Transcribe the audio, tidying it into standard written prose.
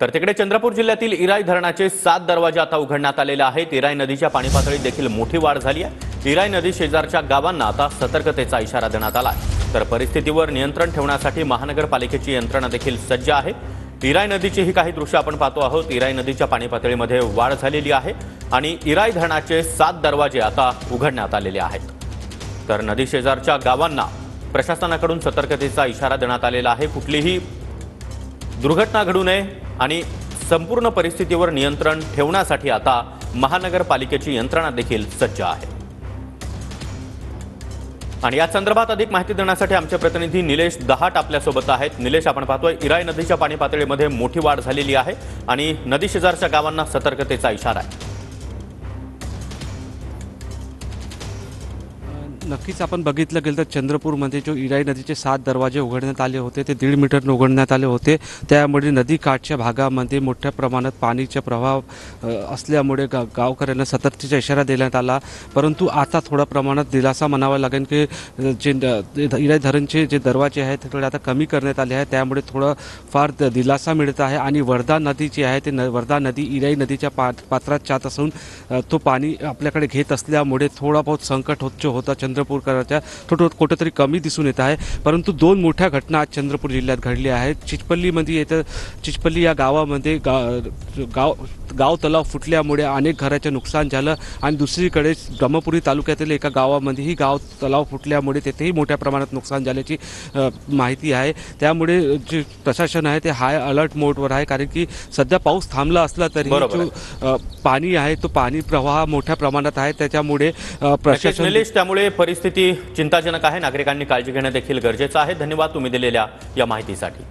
तर तिकडे चंद्रपूर जिल्ह्यातील इराई धरणाचे 7 दरवाजे आता उघडण्यात आलेले आहेत। इराई नदीच्या पाणी पातळीत देखील मोठी वाढ झाली आहे। इराई नदी शेजारच्या गावांना आता सतर्कतेचा इशारा देण्यात आला आहे। तर परिस्थितीवर नियंत्रण ठेवण्यासाठी महानगरपालिकेची यंत्रणा देखील सज्ज आहे। इराई नदीची ही काही दृश्य आपण पाहतो आहोत। इराई नदीच्या पाणी पातळीमध्ये वाढ झालेली आहे आणि इराई धरणाचे 7 दरवाजे आता उघडण्यात आलेले आहेत। तर नदी शेजारच्या गावांना प्रशासनाकडून सतर्कतेचा इशारा देण्यात आलेला आहे। कुठलीही दुर्घटना घडू नये आणि संपूर्ण परिस्थितीवर नियंत्रण ठेवण्यासाठी आता महानगरपालिकेची यंत्रणा देखील सज्ज आहे। आणि या संदर्भात अधिक माहिती देण्यासाठी आमचे प्रतिनिधी निलेश दहाट आपल्यासोबत आहेत। निलेश, आपण पाहतोय इराई नदीच्या पाणी पातळीमध्ये मोठी वाढ झालेली आहे आणि नदी शेजारच्या गावांना सतर्कतेचा इशारा आहे। नक्कीच आपण बघितलं गेलं तर चंद्रपूरमध्ये जो इराई नदीचे 7 दरवाजे उघडण्यात आले होते ते 1.5 मीटरने उघडण्यात आले होते। त्यामुळे नदीकाठच्या भागामध्ये मोठ्या प्रमाणात पाणीचा प्रवाह असल्यामुळे गावकऱ्यांना सतर्कतेचा इशारा देण्यात आला। परंतु आता थोडा प्रमाणात दिलासा म्हणावा लागेल की जे इराई धरणचे जे दरवाजे आहेत ते थोडे आता कमी करण्यात आले आहेत। त्यामुळे थोडं फार दिलासा मिळत आहे। आणि वर्धा नदी जी आहे ते वर्धा नदी इराई नदीच्या पात्रात जात असून तो पाणी आपल्याकडे घेत असल्यामुळे थोडा बहुत संकट होता चंद्रपूरकरांच्या कुठेतरी कमी दिसून येत आहे। परंतु 2 मोठ्या घटना आज चंद्रपूर जिल्ह्यात घडल्या आहेत। चिचपल्लीमध्ये येतं चिचपल्ली या गावामध्ये गाव तलाव फुटल्यामुळे अनेक घराचे नुकसान झालं आणि दुसरीकडे ब्रह्मपुरी तालुक्यातील एका गावामध्येही गाव तलाव फुटल्यामुळे तेथेही मोठ्या प्रमाणात नुकसान झाल्याची माहिती आहे। त्यामुळे जे प्रशासन आहे ते हाय अलर्ट मोडवर आहे, कारण की सध्या पाऊस थांबला असला तरी जो पाणी आहे तो पाणी प्रवाह मोठ्या प्रमाणात आहे। त्याच्यामुळे प्रशासन त्यामुळे परिस्थिती चिंताजनक आहे। नागरिकांनी काळजी घेणे देखील गरजेचं आहे। धन्यवाद तुम्ही दिलेल्या या माहितीसाठी।